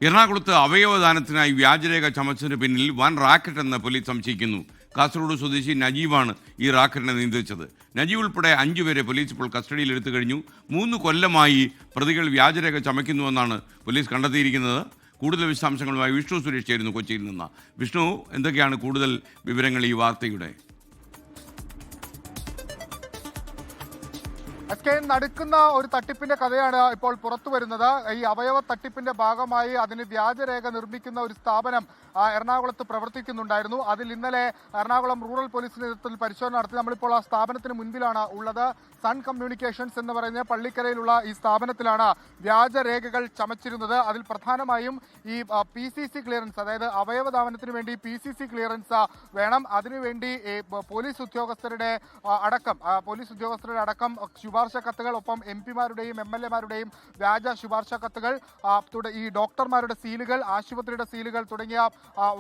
എറണാകുളത്ത് അവയവദാനത്തിനായി വ്യാജരേഖ ചമച്ചതിന് പിന്നിൽ വൻ റാക്കറ്റ് എന്ന് പോലീസ് സംശയിക്കുന്നു. കാസർഗോഡ് സ്വദേശി നജീബാണ് ഈ റാക്കറ്റിനെ നിയന്ത്രിച്ചത്. നജീബ് ഉൾപ്പെടെ 5 പേരെ പോലീസ് ഇപ്പോൾ കസ്റ്റഡിയിൽ എടുത്തു കഴിഞ്ഞു. 3 കൊല്ലമായി പ്രതികൾ വ്യാജരേഖ ചമയ്ക്കുന്നുവെന്നാണ് പോലീസ് കണ്ടെത്തിയിരിക്കുന്നത്. കൂടുതൽ വിശദാംശങ്ങളുമായി വിഷ്ണു സുരേഷ് ചേരുന്നു കൊച്ചിയിൽ നിന്ന്. വിഷ്ണു, എന്തൊക്കെയാണ് കൂടുതൽ വിവരങ്ങൾ ഈ വാർത്തയുടെ? നടക്കുന്ന ഒരു തട്ടിപ്പിന്റെ കഥയാണ് ഇപ്പോൾ പുറത്തു വരുന്നത്. ഈ അവയവ തട്ടിപ്പിന്റെ ഭാഗമായി അതിന് വ്യാജരേഖ നിർമ്മിക്കുന്ന ഒരു സ്ഥാപനം എറണാകുളത്ത് പ്രവർത്തിക്കുന്നുണ്ടായിരുന്നു. അതിൽ ഇന്നലെ എറണാകുളം റൂറൽ പോലീസിന്റെ നേതൃത്വത്തിൽ പരിശോധന നടത്തി. നമ്മളിപ്പോൾ ആ സ്ഥാപനത്തിന് മുൻപിലാണ് ഉള്ളത്. സൺ കമ്മ്യൂണിക്കേഷൻസ് എന്ന് പറയുന്ന പള്ളിക്കരയിലുള്ള ഈ സ്ഥാപനത്തിലാണ് വ്യാജരേഖകൾ ചമച്ചിരുന്നത്. അതിൽ പ്രധാനമായും ഈ PCC ക്ലിയറൻസ്, അതായത് അവയവദാനത്തിന് വേണ്ടി PCC ക്ലിയറൻസ് വേണം. അതിനുവേണ്ടി പോലീസ് ഉദ്യോഗസ്ഥരുടെ അടക്കം ശുപാർശ കത്തുകൾ, ഒപ്പം MP-മാരുടെയും MLA-മാരുടെയും വ്യാജ ശുപാർശ കത്തുകൾ, ഈ ഡോക്ടർമാരുടെ സീലുകൾ, ആശുപത്രിയുടെ സീലുകൾ തുടങ്ങിയ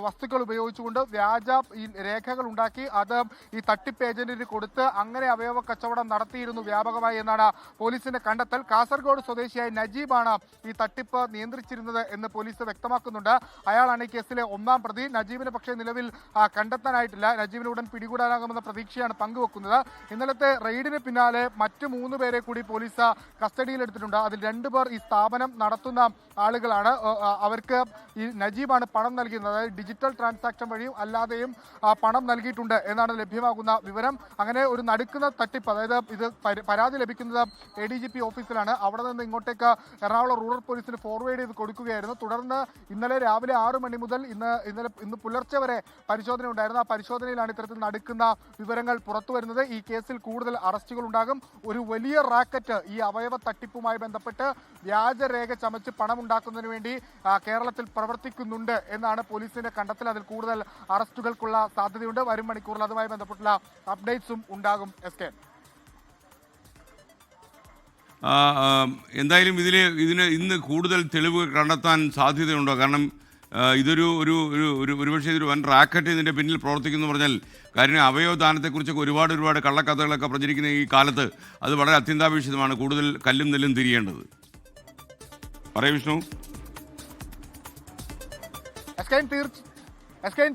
വസ്തുക്കൾ ഉപയോഗിച്ചുകൊണ്ട് വ്യാജ ഈ രേഖകൾ ഉണ്ടാക്കി അത് ഈ തട്ടിപ്പ് ഏജന്റിന് കൊടുത്ത് അങ്ങനെ അവയവ കച്ചവടം നടത്തിയിരുന്നു വ്യാപകമായി എന്നാണ് പോലീസിന്റെ കണ്ടെത്തൽ. കാസർഗോഡ് സ്വദേശിയായ നജീബാണ് ഈ തട്ടിപ്പ് നിയന്ത്രിച്ചിരുന്നത് എന്ന് പോലീസ് വ്യക്തമാക്കുന്നുണ്ട്. അയാളാണ് ഈ കേസിലെ 1-ാം പ്രതി. നജീബിനെ പക്ഷേ നിലവിൽ കണ്ടെത്താനായിട്ടില്ല. നജീബിനെ ഉടൻ പിടികൂടാനാകുമെന്ന പ്രതീക്ഷയാണ് പങ്കുവെക്കുന്നത്. ഇന്നലത്തെ റെയ്ഡിന് പിന്നാലെ മറ്റ് 3 പേരെ കൂടി പോലീസ് കസ്റ്റഡിയിലെടുത്തിട്ടുണ്ട്. അതിൽ 2 പേർ ഈ സ്ഥാപനം നടത്തുന്ന ആളുകളാണ്. അവർക്ക് ഈ നജീബാണ് പണം നൽകിയത്. അതായത് ഡിജിറ്റൽ ട്രാൻസാക്ഷൻ വഴിയും അല്ലാതെയും പണം നൽകിയിട്ടുണ്ട് എന്നാണ് ലഭ്യമാകുന്ന വിവരം. അങ്ങനെ ഒരു നടുക്കുന്ന തട്ടിപ്പ്, അതായത് ഇത് പരാതി ലഭിക്കുന്നത് ADGP ഓഫീസിലാണ്. അവിടെ നിന്ന് ഇങ്ങോട്ടേക്ക് എറണാകുളം റൂറൽ പോലീസിന് ഫോർവേഡ് ചെയ്ത് കൊടുക്കുകയായിരുന്നു. തുടർന്ന് ഇന്നലെ രാവിലെ 6 മണി മുതൽ ഇന്ന് പുലർച്ചെ വരെ പരിശോധന ഉണ്ടായിരുന്നു. ആ പരിശോധനയിലാണ് ഇത്തരത്തിൽ നടുക്കുന്ന വിവരങ്ങൾ പുറത്തു വരുന്നത്. ഈ കേസിൽ കൂടുതൽ അറസ്റ്റുകൾ ഉണ്ടാകും. ഒരു വലിയ റാക്കറ്റ് ഈ അവയവ തട്ടിപ്പുമായി ബന്ധപ്പെട്ട് വ്യാജരേഖ ചമച്ച് പണം ഉണ്ടാക്കുന്നതിന് വേണ്ടി കേരളത്തിൽ പ്രവർത്തിക്കുന്നുണ്ട് എന്നാണ് പോലീസിന്റെ കണ്ടെത്തൽ. അതിൽ കൂടുതൽ അറസ്റ്റുകൾക്കുള്ള സാധ്യതയുണ്ട്. വരും മണിക്കൂറിൽ അതുമായി ബന്ധപ്പെട്ടുള്ള അപ്ഡേറ്റ്സും ഉണ്ടാകും. SK, എന്തായാലും ഇതിന് ഇന്ന് കൂടുതൽ തെളിവ് കണ്ടെത്താൻ സാധ്യതയുണ്ടോ? കാരണം ഒരുപക്ഷെ ഇതൊരു വൻ റാക്കറ്റ് ഇതിൻ്റെ പിന്നിൽ പ്രവർത്തിക്കുന്നു പറഞ്ഞാൽ കാര്യം അവയവദാനത്തെക്കുറിച്ചൊക്കെ ഒരുപാട് കള്ളക്കഥകളൊക്കെ പ്രചരിക്കുന്ന ഈ കാലത്ത് അത് വളരെ അത്യന്താപേക്ഷിതമാണ്. കൂടുതൽ കല്ലും നെല്ലും തിരിയേണ്ടത്. പറയൂ വിഷ്ണു.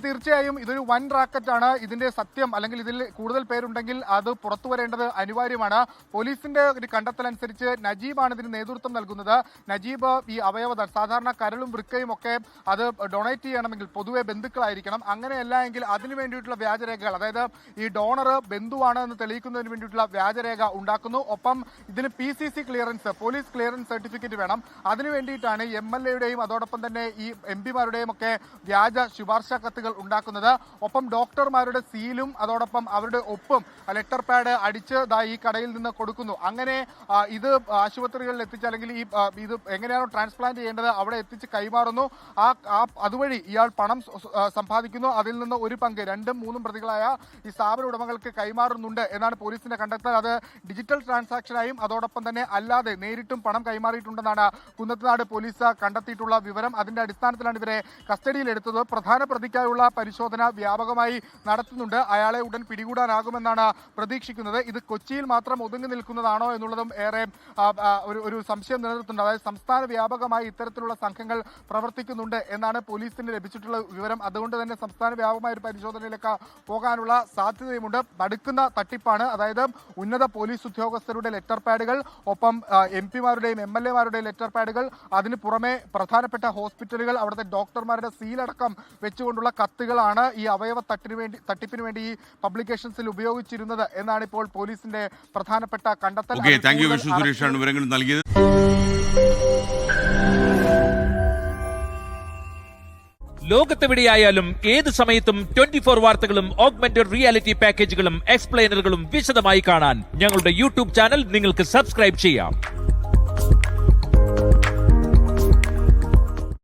തീർച്ചയായും ഇതൊരു വൻ റാക്കറ്റാണ്. ഇതിന്റെ സത്യം അല്ലെങ്കിൽ ഇതിൽ കൂടുതൽ പേരുണ്ടെങ്കിൽ അത് പുറത്തു വരേണ്ടത് അനിവാര്യമാണ്. പോലീസിന്റെ ഒരു കണ്ടെത്തലനുസരിച്ച് നജീബാണ് ഇതിന് നേതൃത്വം നൽകുന്നത്. നജീബ് ഈ അവയവദാനം, സാധാരണ കരളും വൃക്കയും ഒക്കെ അത് ഡൊണേറ്റ് ചെയ്യണമെങ്കിൽ പൊതുവെ ബന്ധുക്കളായിരിക്കണം. അങ്ങനെയല്ല എങ്കിൽ അതിനു വേണ്ടിയിട്ടുള്ള വ്യാജരേഖകൾ, അതായത് ഈ ഡോണർ ബന്ധുവാണ് എന്ന് തെളിയിക്കുന്നതിന് വേണ്ടിയിട്ടുള്ള വ്യാജരേഖ ഉണ്ടാക്കുന്നു. ഒപ്പം ഇതിന് PCC clearance, police clearance certificate വേണം. അതിനു വേണ്ടിയിട്ടാണ് MLA-യുടെയും അതോടൊപ്പം തന്നെ ഈ MP-മാരുടെയും ഒക്കെ വ്യാജ ശുപാർശ കത്തുകൾ ഉണ്ടാക്കുന്നത്. ഒപ്പം ഡോക്ടർമാരുടെ സീലും അതോടൊപ്പം അവരുടെ ഒപ്പും ലെറ്റർ പാഡ് അടിച്ച് ഈ കടയിൽ നിന്ന് കൊടുക്കുന്നു. അങ്ങനെ ഇത് ആശുപത്രികളിൽ എത്തിച്ച്, അല്ലെങ്കിൽ ഇത് എങ്ങനെയാണോ ട്രാൻസ്പ്ലാന്റ് ചെയ്യേണ്ടത് അവിടെ എത്തിച്ച് കൈമാറുന്നു. അതുവഴി ഇയാൾ പണം സമ്പാദിക്കുന്നു. അതിൽ നിന്ന് ഒരു പങ്ക് 2ഉം 3ഉം പ്രതികളായ ഈ സ്ഥാപന ഉടമകൾക്ക് കൈമാറുന്നുണ്ട് എന്നാണ് പോലീസിന്റെ കണ്ടെത്തൽ. അത് ഡിജിറ്റൽ ട്രാൻസാക്ഷനായും അതോടൊപ്പം തന്നെ അല്ലാതെ നേരിട്ടും പണം കൈമാറിയിട്ടുണ്ടെന്നാണ് കുന്നത്തുനാട് പോലീസ് കണ്ടെത്തിയിട്ടുള്ള വിവരം. അതിന്റെ അടിസ്ഥാനത്തിലാണ് ഇവരെ കസ്റ്റഡിയിലെടുത്തത്. പ്രധാന പ്രതിക്കായുള്ള പരിശോധന വ്യാപകമായി നടത്തുന്നുണ്ട്. അയാളെ ഉടൻ പിടികൂടാനാകുമെന്നാണ് പ്രതീക്ഷിക്കുന്നത്. ഇത് കൊച്ചിയിൽ മാത്രം ഒതുങ്ങി നിൽക്കുന്നതാണോ എന്നുള്ളതും ഏറെ ഒരു സംശയം നിലനിർത്തുന്നുണ്ട്. അതായത് സംസ്ഥാന വ്യാപകമായി ഇത്തരത്തിലുള്ള സംഘങ്ങൾ പ്രവർത്തിക്കുന്നുണ്ട് എന്നാണ് പോലീസിന് ലഭിച്ചിട്ടുള്ള വിവരം. അതുകൊണ്ട് തന്നെ സംസ്ഥാന വ്യാപകമായ ഒരു പരിശോധനയിലേക്ക് പോകാനുള്ള സാധ്യതയുമുണ്ട്. നടുക്കുന്ന തട്ടിപ്പാണ്. അതായത് ഉന്നത പോലീസ് ഉദ്യോഗസ്ഥരുടെ ലെറ്റർ പാഡുകൾ, ഒപ്പം MP-മാരുടെയും MLA-മാരുടെയും ലെറ്റർ പാഡുകൾ, അതിന് പുറമെ പ്രധാനപ്പെട്ട ഹോസ്പിറ്റലുകൾ, അവിടുത്തെ ഡോക്ടർമാരുടെ സീലടക്കം വെച്ചുകൊണ്ടുള്ള കത്തുകളാണ് ഈ അവയവ തട്ടിപ്പിന് വേണ്ടി ഈ പബ്ലിക്കേഷൻസിൽ ഉപയോഗിച്ചിരുന്നത് എന്നാണ് ഇപ്പോൾ പോലീസിന്റെ പ്രധാനപ്പെട്ട കണ്ടെത്തൽ. വിവരങ്ങൾ നൽകിയത്. ലോകത്തെവിടെയായാലും ഏത് സമയത്തും 24 വാർത്തകളും ഓഗ്മെന്റഡ് റിയാലിറ്റി പാക്കേജുകളും എക്സ്പ്ലെയിനറുകളും വിശദമായി കാണാൻ ഞങ്ങളുടെ YouTube ചാനൽ നിങ്ങൾക്ക് സബ്സ്ക്രൈബ് ചെയ്യാം.